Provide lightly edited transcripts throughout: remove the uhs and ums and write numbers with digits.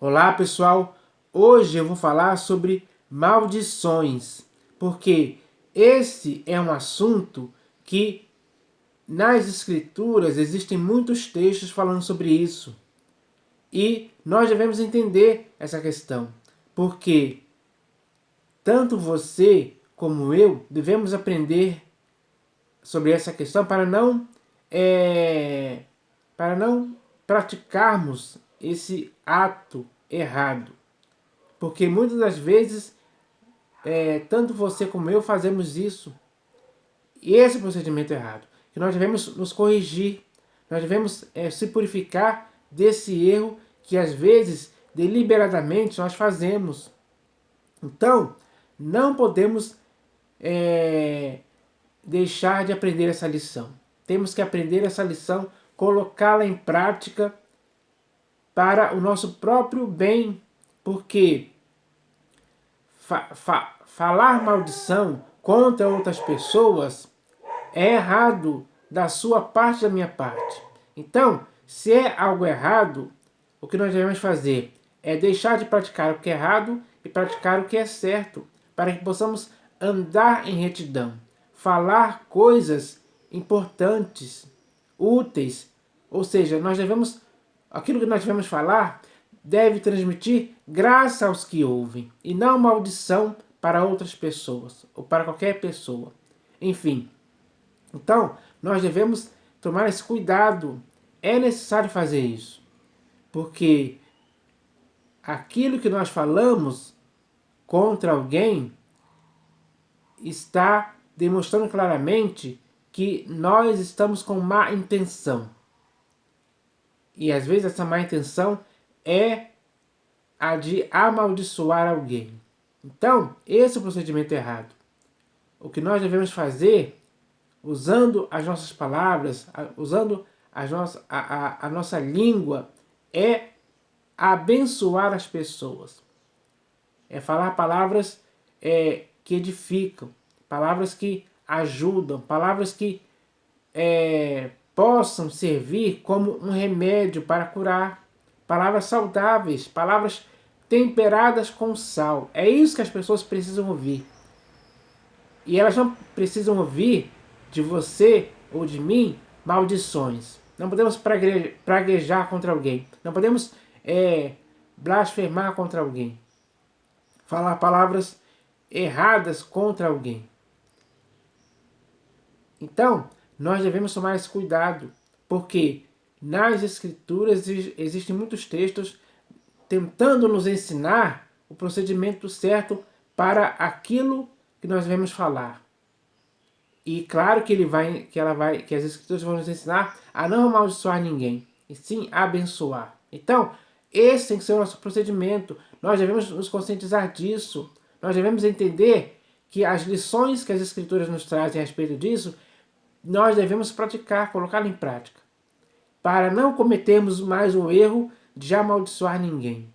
Olá pessoal, hoje eu vou falar sobre maldições, porque esse é um assunto que nas escrituras existem muitos textos falando sobre isso. E nós devemos entender essa questão, porque tanto você como eu devemos aprender sobre essa questão para não praticarmos esse ato errado. Porque muitas das vezes, tanto você como eu fazemos isso. E esse é o procedimento errado. Que nós devemos nos corrigir. Nós devemos se purificar desse erro que às vezes, deliberadamente, nós fazemos. Então, não podemos deixar de aprender essa lição. Temos que aprender essa lição, colocá-la em prática para o nosso próprio bem. Porque falar maldição contra outras pessoas é errado da sua parte, da minha parte. Então, se é algo errado, o que nós devemos fazer é deixar de praticar o que é errado e praticar o que é certo, para que possamos andar em retidão, falar coisas importantes, úteis, ou seja, aquilo que nós devemos falar deve transmitir graça aos que ouvem e não maldição para outras pessoas ou para qualquer pessoa. Enfim, então nós devemos tomar esse cuidado. É necessário fazer isso, porque aquilo que nós falamos contra alguém está demonstrando claramente que nós estamos com má intenção. E às vezes essa má intenção é a de amaldiçoar alguém. Então, esse é o procedimento errado. O que nós devemos fazer, usando as nossas palavras, usando a nossa língua, é abençoar as pessoas. É falar palavras que edificam, palavras que ajudam, palavras que possam servir como um remédio para curar, palavras saudáveis, palavras temperadas com sal. É isso que as pessoas precisam ouvir. E elas não precisam ouvir de você ou de mim maldições. Não podemos praguejar contra alguém. Não podemos blasfemar contra alguém. Falar palavras erradas contra alguém. Então, nós devemos tomar esse cuidado, porque nas escrituras existem muitos textos tentando nos ensinar o procedimento certo para aquilo que nós devemos falar. E claro que que as escrituras vão nos ensinar a não amaldiçoar ninguém, e sim abençoar. Então, esse tem que ser o nosso procedimento. Nós devemos nos conscientizar disso. Nós devemos entender que as lições que as escrituras nos trazem a respeito disso, nós devemos praticar, colocá-la em prática, para não cometermos mais o erro de amaldiçoar ninguém.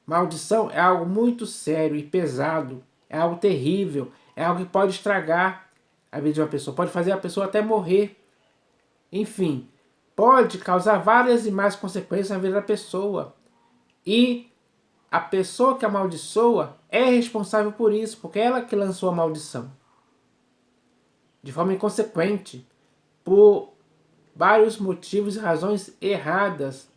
Maldição é algo muito sério e pesado, é algo terrível, é algo que pode estragar a vida de uma pessoa, pode fazer a pessoa até morrer. Enfim, pode causar várias e mais consequências na vida da pessoa. E a pessoa que amaldiçoa é responsável por isso, porque é ela que lançou a maldição. De forma inconsequente, por vários motivos e razões erradas,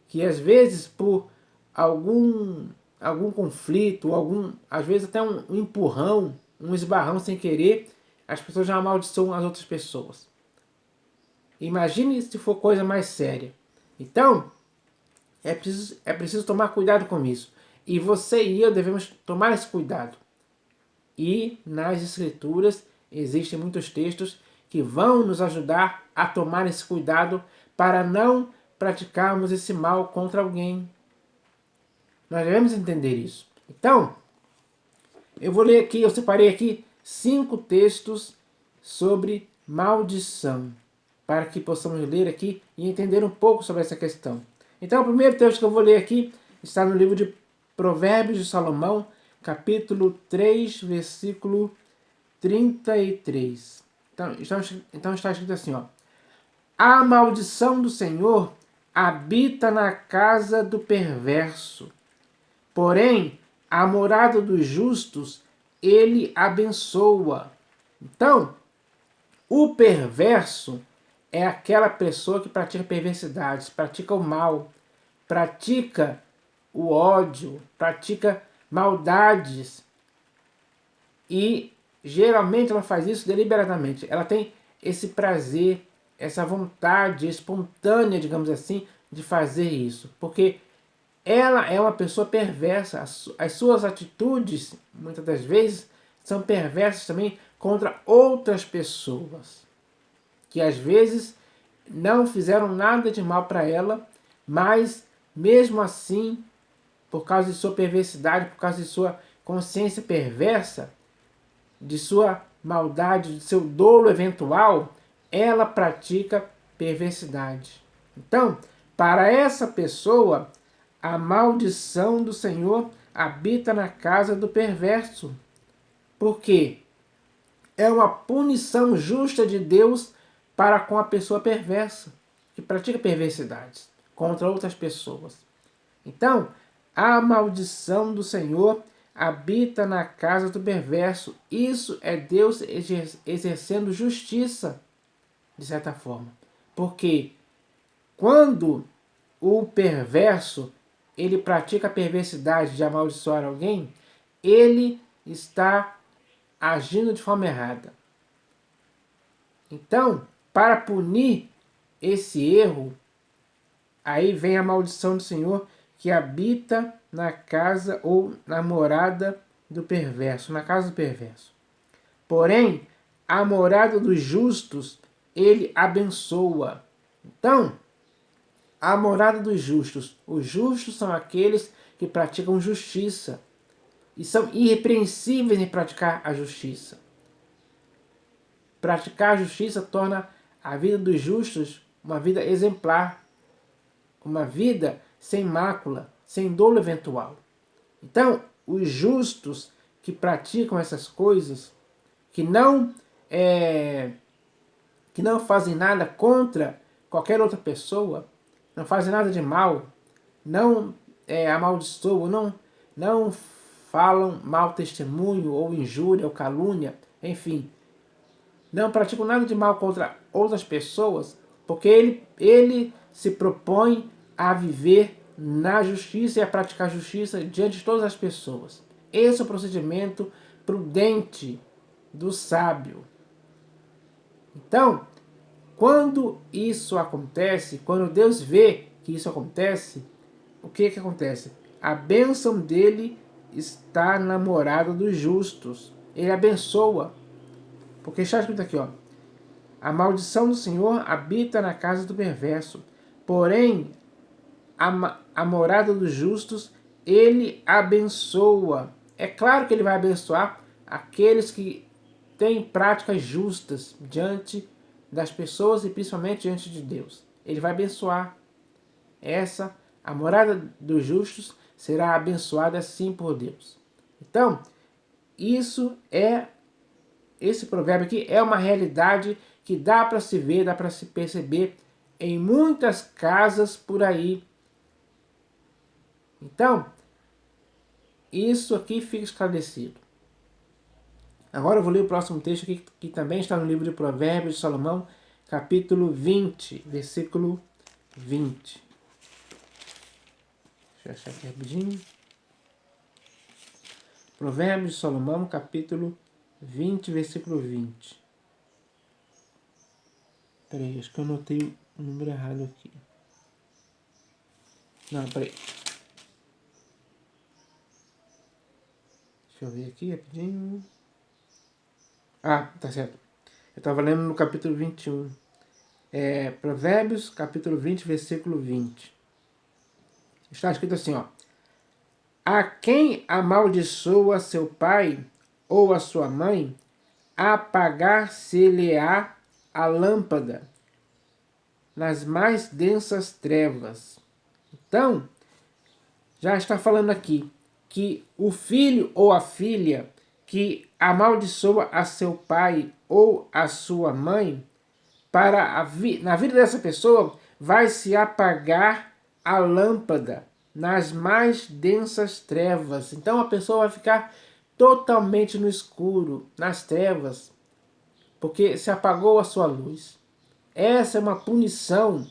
que às vezes por algum conflito, às vezes até um empurrão, um esbarrão sem querer, as pessoas já amaldiçoam as outras pessoas. Imagine se for coisa mais séria. Então, é preciso tomar cuidado com isso. E você e eu devemos tomar esse cuidado. E nas escrituras existem muitos textos que vão nos ajudar a tomar esse cuidado para não praticarmos esse mal contra alguém. Nós devemos entender isso. Então, eu vou ler aqui, eu separei aqui 5 textos sobre maldição, para que possamos ler aqui e entender um pouco sobre essa questão. Então, o primeiro texto que eu vou ler aqui está no livro de Provérbios de Salomão, capítulo 3, versículo 33. Então está escrito assim, ó: a maldição do Senhor habita na casa do perverso. Porém, a morada dos justos ele abençoa. Então, o perverso é aquela pessoa que pratica perversidades, pratica o mal, pratica o ódio, pratica maldades. E geralmente ela faz isso deliberadamente. Ela tem esse prazer, essa vontade espontânea, digamos assim, de fazer isso. Porque ela é uma pessoa perversa. As suas atitudes, muitas das vezes, são perversas também contra outras pessoas. Que às vezes não fizeram nada de mal para ela, mas mesmo assim, por causa de sua perversidade, por causa de sua consciência perversa, de sua maldade, de seu dolo eventual, ela pratica perversidade. Então, para essa pessoa, a maldição do Senhor habita na casa do perverso. Porque é uma punição justa de Deus para com a pessoa perversa, que pratica perversidades contra outras pessoas. Então, a maldição do Senhor habita na casa do perverso. Isso é Deus exercendo justiça, de certa forma. Porque quando o perverso ele pratica a perversidade de amaldiçoar alguém, ele está agindo de forma errada. Então, para punir esse erro, aí vem a maldição do Senhor que habita na casa ou na morada do perverso, na casa do perverso. Porém, a morada dos justos, ele abençoa. Então, a morada dos justos. Os justos são aqueles que praticam justiça e são irrepreensíveis em praticar a justiça. Praticar a justiça torna a vida dos justos uma vida exemplar, uma vida sem mácula, sem dolo eventual. Então, os justos que praticam essas coisas, que não fazem nada contra qualquer outra pessoa, não fazem nada de mal, não amaldiçoam, não falam mau testemunho, ou injúria, ou calúnia, enfim, não praticam nada de mal contra outras pessoas, porque ele se propõe a viver na justiça e a praticar justiça diante de todas as pessoas. Esse é o procedimento prudente do sábio. Então, quando isso acontece, quando Deus vê que isso acontece, o que acontece? A bênção dele está na morada dos justos. Ele abençoa. Porque está escrito aqui, ó, a maldição do Senhor habita na casa do perverso, porém a morada dos justos ele abençoa. É claro que ele vai abençoar aqueles que têm práticas justas diante das pessoas e principalmente diante de Deus. Ele vai abençoar. A morada dos justos será abençoada assim por Deus. Então, esse provérbio aqui é uma realidade que dá para se ver, dá para se perceber em muitas casas por aí. Então, isso aqui fica esclarecido. Agora eu vou ler o próximo texto aqui, que também está no livro de Provérbios de Salomão, capítulo 20, versículo 20. Deixa eu achar aqui rapidinho. Provérbios de Salomão, capítulo 20, versículo 20. Peraí, acho que eu anotei o número errado aqui. Não, peraí. Deixa eu ver aqui rapidinho. Ah, tá certo. Eu estava lendo no capítulo 21. Provérbios, capítulo 20, versículo 20. Está escrito assim, ó. A quem amaldiçoa seu pai ou a sua mãe, apagar-se-lhe-á a lâmpada nas mais densas trevas. Então, já está falando aqui que o filho ou a filha que amaldiçoa a seu pai ou a sua mãe, na vida dessa pessoa vai se apagar a lâmpada nas mais densas trevas. Então a pessoa vai ficar totalmente no escuro, nas trevas, porque se apagou a sua luz. Essa é uma punição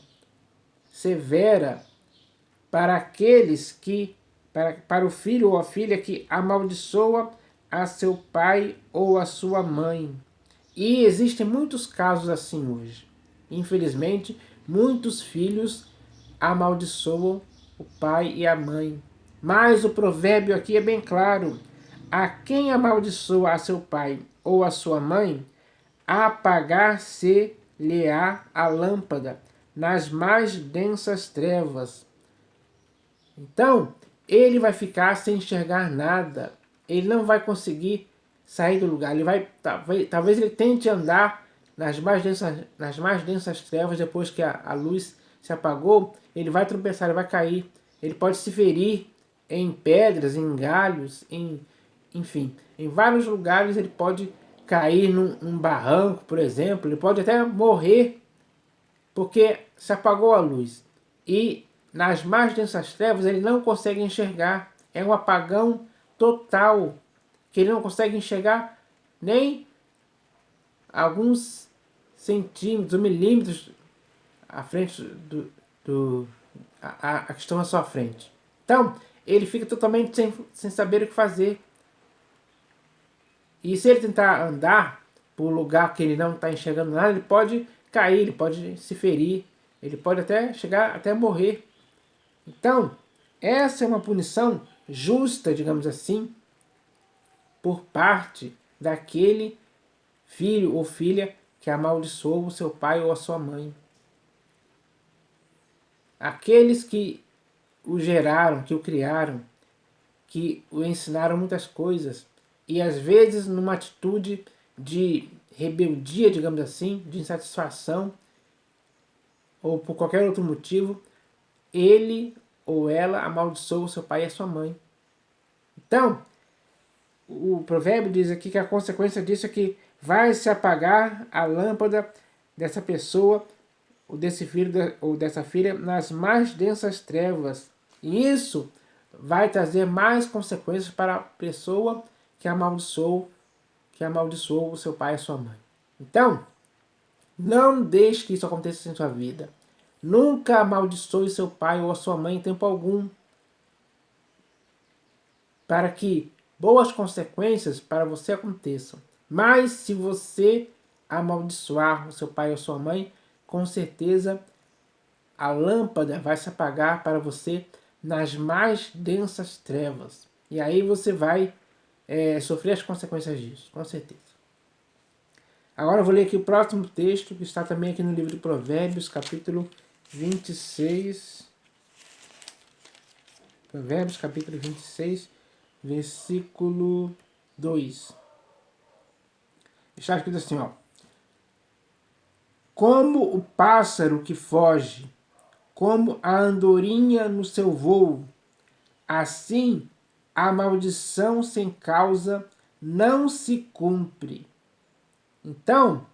severa para aqueles que, para o filho ou a filha que amaldiçoa a seu pai ou a sua mãe. E existem muitos casos assim hoje. Infelizmente, muitos filhos amaldiçoam o pai e a mãe. Mas o provérbio aqui é bem claro. A quem amaldiçoa a seu pai ou a sua mãe, apagar-se-lhe-á a lâmpada nas mais densas trevas. Então, ele vai ficar sem enxergar nada. Ele não vai conseguir sair do lugar. Ele vai, talvez ele tente andar nas mais densas trevas depois que a luz se apagou. Ele vai tropeçar, ele vai cair. Ele pode se ferir em pedras, em galhos, enfim, em vários lugares ele pode cair num barranco, por exemplo. Ele pode até morrer porque se apagou a luz. E nas mais densas trevas ele não consegue enxergar. É um apagão total, que ele não consegue enxergar nem alguns centímetros ou milímetros à frente a que estão à sua frente. Então, ele fica totalmente sem saber o que fazer. E se ele tentar andar por um lugar que ele não está enxergando nada, ele pode cair, ele pode se ferir, ele pode até chegar até morrer. Então, essa é uma punição justa, digamos assim, por parte daquele filho ou filha que amaldiçoou o seu pai ou a sua mãe. Aqueles que o geraram, que o criaram, que o ensinaram muitas coisas, e às vezes numa atitude de rebeldia, digamos assim, de insatisfação, ou por qualquer outro motivo, ele ou ela amaldiçoou o seu pai e a sua mãe. Então, o provérbio diz aqui que a consequência disso é que vai se apagar a lâmpada dessa pessoa, ou desse filho ou dessa filha, nas mais densas trevas. E isso vai trazer mais consequências para a pessoa que amaldiçoou o seu pai e a sua mãe. Então, não deixe que isso aconteça em sua vida. Nunca amaldiçoe seu pai ou a sua mãe em tempo algum, para que boas consequências para você aconteçam. Mas se você amaldiçoar o seu pai ou a sua mãe, com certeza a lâmpada vai se apagar para você nas mais densas trevas. E aí você vai sofrer as consequências disso, com certeza. Agora eu vou ler aqui o próximo texto, que está também aqui no livro de Provérbios, capítulo 26. Provérbios, capítulo 26, versículo 2. Está escrito assim, ó. Como o pássaro que foge, como a andorinha no seu voo, assim a maldição sem causa não se cumpre. Então,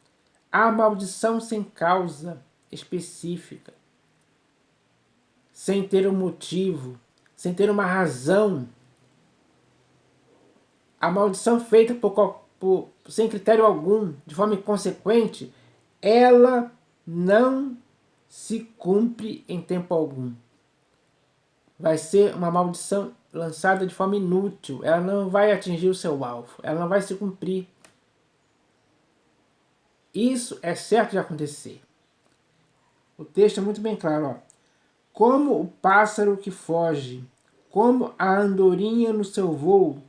a maldição sem causa específica, sem ter um motivo, sem ter uma razão, a maldição feita sem critério algum, de forma inconsequente, ela não se cumpre em tempo algum. Vai ser uma maldição lançada de forma inútil. Ela não vai atingir o seu alvo. Ela não vai se cumprir. Isso é certo de acontecer. O texto é muito bem claro. Ó. Como o pássaro que foge, como a andorinha no seu voo,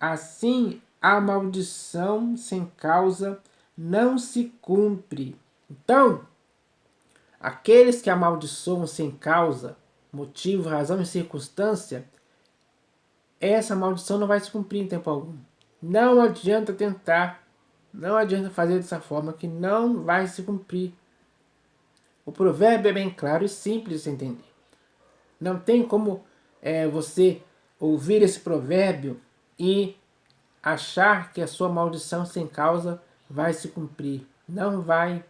assim a maldição sem causa não se cumpre. Então, aqueles que amaldiçoam sem causa, motivo, razão e circunstância, essa maldição não vai se cumprir em tempo algum. Não adianta tentar, não adianta fazer dessa forma que não vai se cumprir. O provérbio é bem claro e simples de se entender. Não tem como você ouvir esse provérbio e achar que a sua maldição sem causa vai se cumprir. Não vai.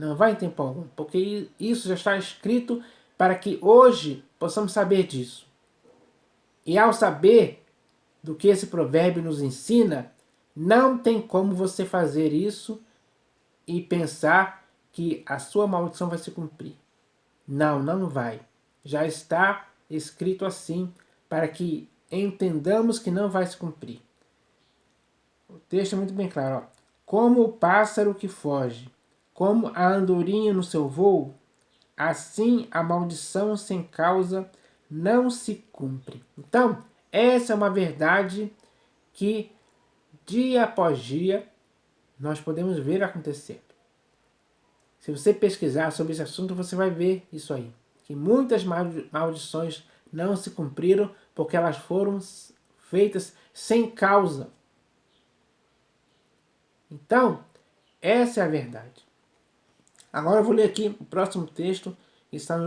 Não vai em tempo algum, porque isso já está escrito para que hoje possamos saber disso. E ao saber do que esse provérbio nos ensina, não tem como você fazer isso e pensar que a sua maldição vai se cumprir. Não, não vai. Já está escrito assim para que entendamos que não vai se cumprir. O texto é muito bem claro. Ó. Como o pássaro que foge, como a andorinha no seu voo, assim a maldição sem causa não se cumpre. Então, essa é uma verdade que dia após dia nós podemos ver acontecer. Se você pesquisar sobre esse assunto, você vai ver isso aí. Que muitas maldições não se cumpriram porque elas foram feitas sem causa. Então, essa é a verdade. Agora eu vou ler aqui o próximo texto, que está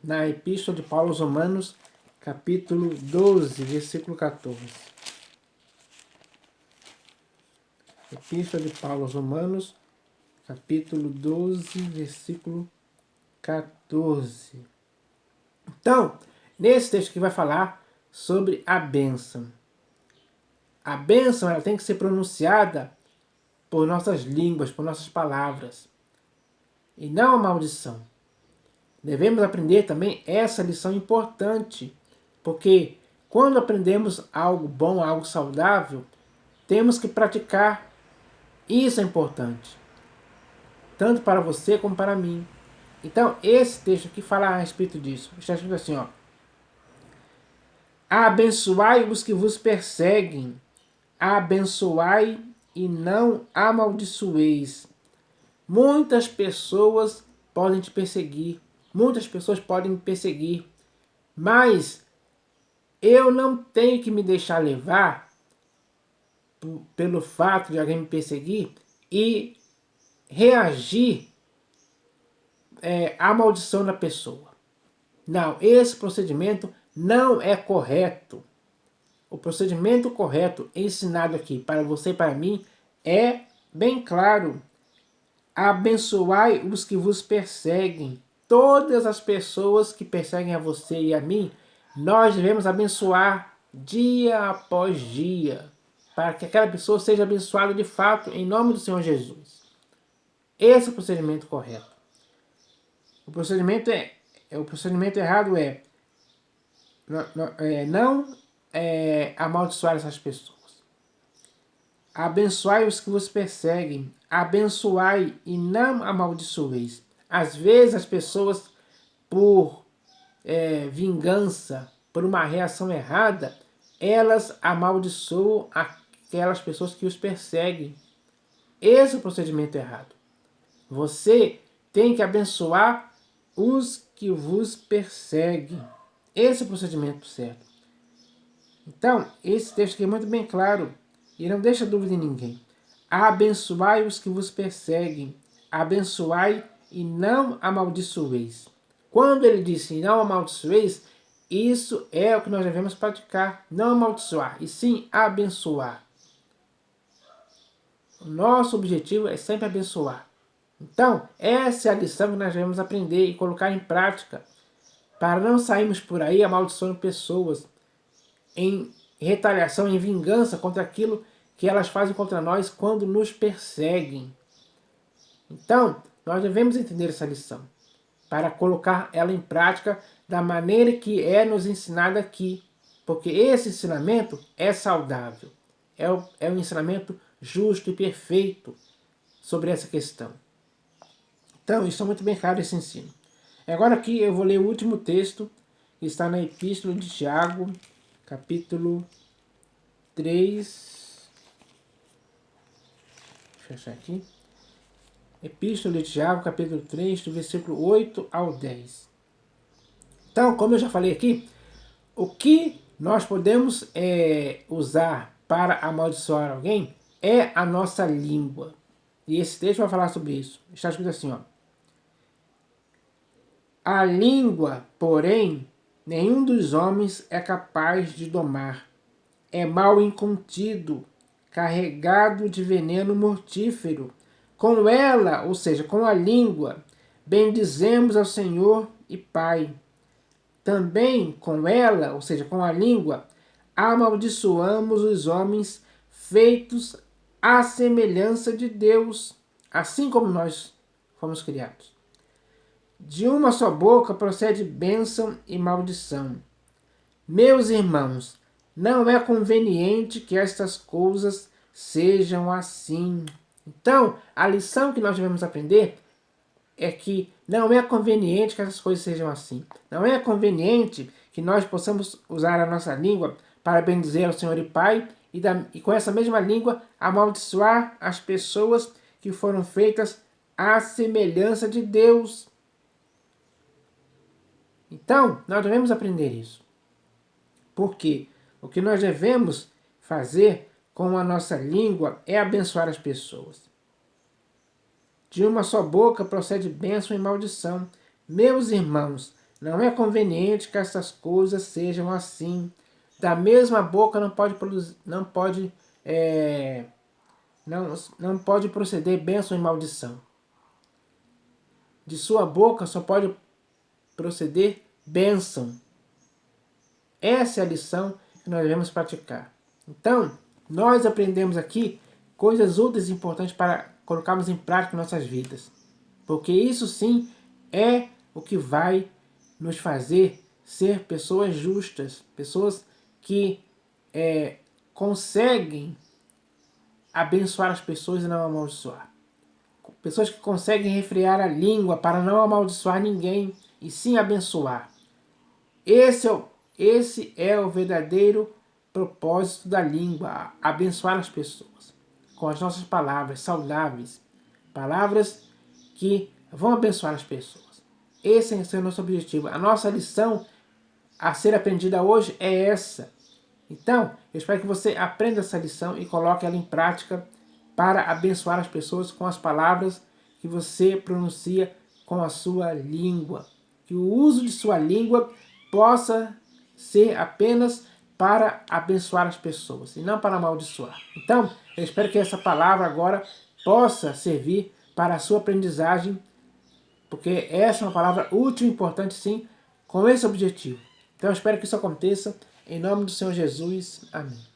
na Epístola de Paulo aos Romanos, capítulo 12, versículo 14. Epístola de Paulo aos Romanos, capítulo 12, versículo 14. Então, nesse texto aqui vai falar sobre a bênção. A bênção ela tem que ser pronunciada por nossas línguas, por nossas palavras, e não a maldição. Devemos aprender também essa lição importante, porque quando aprendemos algo bom, algo saudável, temos que praticar. Isso é importante, tanto para você como para mim. Então, esse texto aqui fala a respeito disso. Está escrito assim, ó. Abençoai os que vos perseguem, abençoai e não amaldiçoeis. Muitas pessoas podem te perseguir, muitas pessoas podem me perseguir, mas eu não tenho que me deixar levar pelo fato de alguém me perseguir e reagir à maldição da pessoa. Não, esse procedimento não é correto. O procedimento correto ensinado aqui para você e para mim é bem claro. Abençoai os que vos perseguem. Todas as pessoas que perseguem a você e a mim, nós devemos abençoar dia após dia, para que aquela pessoa seja abençoada de fato em nome do Senhor Jesus. Esse é o procedimento correto. O procedimento errado é não amaldiçoar essas pessoas. Abençoai os que vos perseguem, abençoai e não amaldiçoeis. Às vezes as pessoas, por vingança, por uma reação errada, elas amaldiçoam aquelas pessoas que os perseguem. Esse é o procedimento errado. Você tem que abençoar os que vos perseguem. Esse é o procedimento certo. Então, esse texto aqui é muito bem claro e não deixa dúvida em ninguém. Abençoai os que vos perseguem, abençoai e não amaldiçoeis. Quando ele disse não amaldiçoeis, isso é o que nós devemos praticar. Não amaldiçoar, e sim abençoar. O nosso objetivo é sempre abençoar. Então, essa é a lição que nós devemos aprender e colocar em prática, para não sairmos por aí amaldiçoando pessoas em retaliação, em vingança contra aquilo que elas fazem contra nós quando nos perseguem. Então, nós devemos entender essa lição, para colocar ela em prática da maneira que é nos ensinada aqui, porque esse ensinamento é saudável, é um ensinamento justo e perfeito sobre essa questão. Então, isso é muito bem claro esse ensino. Agora aqui eu vou ler o último texto, que está na Epístola de Tiago, capítulo 3. Deixa eu achar aqui. Epístola de Tiago, capítulo 3, do versículo 8 ao 10. Então, como eu já falei aqui, o que nós podemos usar para amaldiçoar alguém é a nossa língua. E esse texto vai falar sobre isso. Está escrito assim, ó. A língua, porém, nenhum dos homens é capaz de domar. É mal incontido, carregado de veneno mortífero. Com ela, ou seja, com a língua, bendizemos ao Senhor e Pai. Também com ela, ou seja, com a língua, amaldiçoamos os homens feitos à semelhança de Deus, assim como nós fomos criados. De uma só boca procede bênção e maldição. Meus irmãos, não é conveniente que estas coisas sejam assim. Então, a lição que nós devemos aprender é que não é conveniente que essas coisas sejam assim. Não é conveniente que nós possamos usar a nossa língua para bendizer ao Senhor e Pai e com essa mesma língua amaldiçoar as pessoas que foram feitas à semelhança de Deus. Então, nós devemos aprender isso. Porque o que nós devemos fazer com a nossa língua é abençoar as pessoas. De uma só boca procede bênção e maldição. Meus irmãos, não é conveniente que essas coisas sejam assim. Da mesma boca não pode proceder bênção e maldição. De sua boca só pode proceder bênção. Essa é a lição que nós devemos praticar. Então, nós aprendemos aqui coisas úteis e importantes para colocarmos em prática em nossas vidas. Porque isso sim é o que vai nos fazer ser pessoas justas, pessoas que conseguem abençoar as pessoas e não amaldiçoar. Pessoas que conseguem refrear a língua para não amaldiçoar ninguém e sim abençoar. Esse é o verdadeiro propósito da língua, abençoar as pessoas com as nossas palavras saudáveis, palavras que vão abençoar as pessoas. Esse é o nosso objetivo. A nossa lição a ser aprendida hoje é essa. Então, eu espero que você aprenda essa lição e coloque ela em prática para abençoar as pessoas com as palavras que você pronuncia com a sua língua. Que o uso de sua língua possa ser apenas para abençoar as pessoas e não para amaldiçoar. Então, eu espero que essa palavra agora possa servir para a sua aprendizagem, porque essa é uma palavra útil e importante sim, com esse objetivo. Então eu espero que isso aconteça, em nome do Senhor Jesus. Amém.